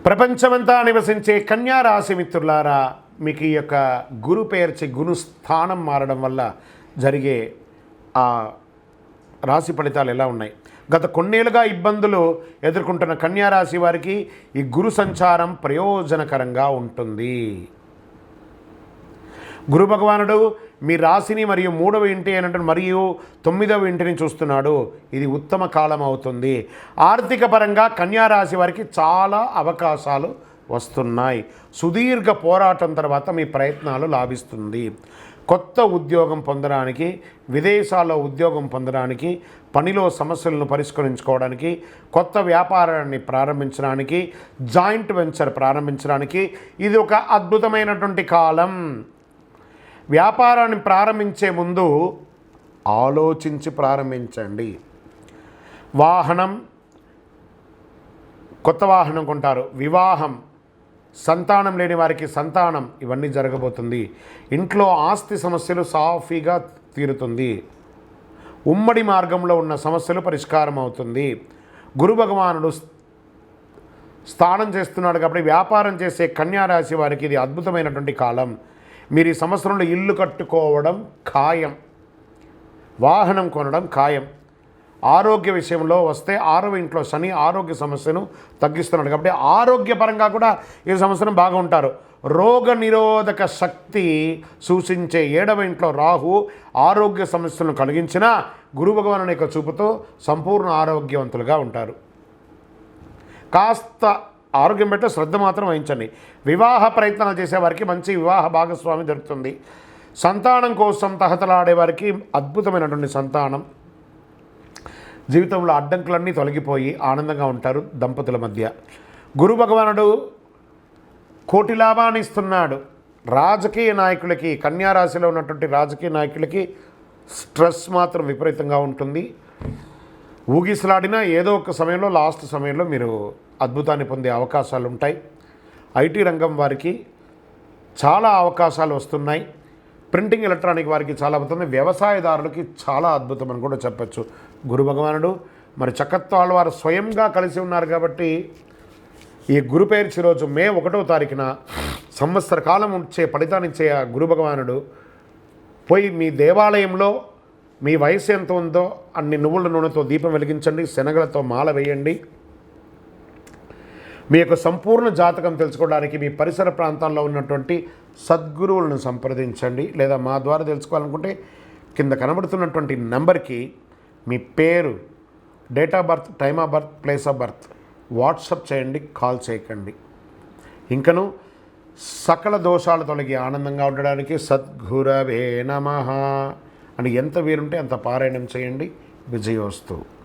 ప్రపంచమంతా నివసించే కన్యా రాశి మిత్రులారా, మీకు ఈ యొక్క గురు పేర్చి గురు స్థానం మారడం వల్ల జరిగే ఆ రాశి ఫలితాలు ఎలా ఉన్నాయి? గత కొన్నేళ్ళుగా ఇబ్బందులు ఎదుర్కొంటున్న కన్యా రాశి వారికి ఈ గురు సంచారం ప్రయోజనకరంగా ఉంటుంది. గురు భగవానుడు మీ రాశిని మరియు 3వ ఇంటి అయినటువంటి మరియు 9వ ఇంటిని చూస్తున్నాడు. ఇది ఉత్తమ కాలం అవుతుంది. ఆర్థిక పరంగా కన్యా రాశి వారికి చాలా అవకాశాలు వస్తున్నాయి. సుదీర్ఘ పోరాటం తర్వాత మీ ప్రయత్నాలు లాభిస్తుంది. కొత్త ఉద్యోగం పొందడానికి, విదేశాల్లో ఉద్యోగం పొందడానికి, పనిలో సమస్యలను పరిష్కరించుకోవడానికి, కొత్త వ్యాపారాన్ని ప్రారంభించడానికి, జాయింట్ వెంచర్ ప్రారంభించడానికి ఇది ఒక అద్భుతమైనటువంటి కాలం. వ్యాపారాన్ని ప్రారంభించే ముందు ఆలోచించి ప్రారంభించండి. వాహనం, కొత్త వాహనం కొంటారు. వివాహం, సంతానం లేని వారికి సంతానం, ఇవన్నీ జరగబోతుంది. ఇంట్లో ఆస్తి సమస్యలు సాఫీగా తీరుతుంది. ఉమ్మడి మార్గంలో ఉన్న సమస్యలు పరిష్కారం అవుతుంది. గురు భగవానుడు స్థానం చేస్తున్నాడు కాబట్టి వ్యాపారం చేసే కన్యా రాశి వారికి ఇది అద్భుతమైనటువంటి కాలం. మీరు ఈ సంవత్సరంలో ఇల్లు కట్టుకోవడం ఖాయం, వాహనం కొనడం ఖాయం. ఆరోగ్య విషయంలో వస్తే 6వ ఇంట్లో శని ఆరోగ్య సమస్యను తగ్గిస్తున్నాడు కాబట్టి ఆరోగ్యపరంగా కూడా ఈ సంవత్సరం బాగా ఉంటారు. రోగ నిరోధక శక్తి సూచించే 7వ ఇంట్లో రాహు ఆరోగ్య సమస్యలను కలిగించిన గురు భగవానుని యొక్క చూపుతో సంపూర్ణ ఆరోగ్యవంతులుగా ఉంటారు. కాస్త ఆరోగ్యం పెట్టే శ్రద్ధ మాత్రం వహించండి. వివాహ ప్రయత్నాలు చేసేవారికి మంచి వివాహ భాగస్వామి దొరుకుతుంది. సంతానం కోసం తహతలాడేవారికి అద్భుతమైనటువంటి సంతానం. జీవితంలో అడ్డంకులన్నీ తొలగిపోయి ఆనందంగా ఉంటారు దంపతుల మధ్య. గురు భగవానుడు కోటి లాభాన్ని ఇస్తున్నాడు. రాజకీయ నాయకులకి, కన్యా రాశిలో ఉన్నటువంటి రాజకీయ నాయకులకి స్ట్రెస్ మాత్రం విపరీతంగా ఉంటుంది. ఊగిసలాడినా ఏదో ఒక సమయంలో లాస్ట్ సమయంలో మీరు అద్భుతాన్ని పొందే అవకాశాలు ఉంటాయి. ఐటీ రంగం వారికి చాలా అవకాశాలు వస్తున్నాయి. ప్రింటింగ్ ఎలక్ట్రానిక్ వారికి చాలా అవుతుంది. వ్యవసాయదారులకి చాలా అద్భుతం అని కూడా చెప్పచ్చు. గురు భగవానుడు మరి చక్కత్వాళ్ళ వారు స్వయంగా కలిసి ఉన్నారు కాబట్టి ఈ గురు పేర్చి రోజు మే 1వ తారీఖున సంవత్సర కాలం వచ్చే ఫలితాన్నిచ్చే ఆ గురు భగవానుడు పోయి మీ దేవాలయంలో మీ వయసు ఎంత ఉందో అన్ని నువ్వుల నూనెతో దీపం వెలిగించండి, శనగలతో మాల వేయండి. మీ యొక్క సంపూర్ణ జాతకం తెలుసుకోవడానికి మీ పరిసర ప్రాంతాల్లో ఉన్నటువంటి సద్గురువులను సంప్రదించండి. లేదా మా ద్వారా తెలుసుకోవాలనుకుంటే కింద కనబడుతున్నటువంటి నెంబర్కి మీ పేరు, date of birth, time of birth, place of birth WhatsApp చేయండి, కాల్ చేయకండి. ఇంకను సకల దోషాలు తొలగి ఆనందంగా ఉండడానికి సద్గురవే నమః అని ఎంత వీరుంటే అంత పారాయణం చేయండి. విజయోస్తు.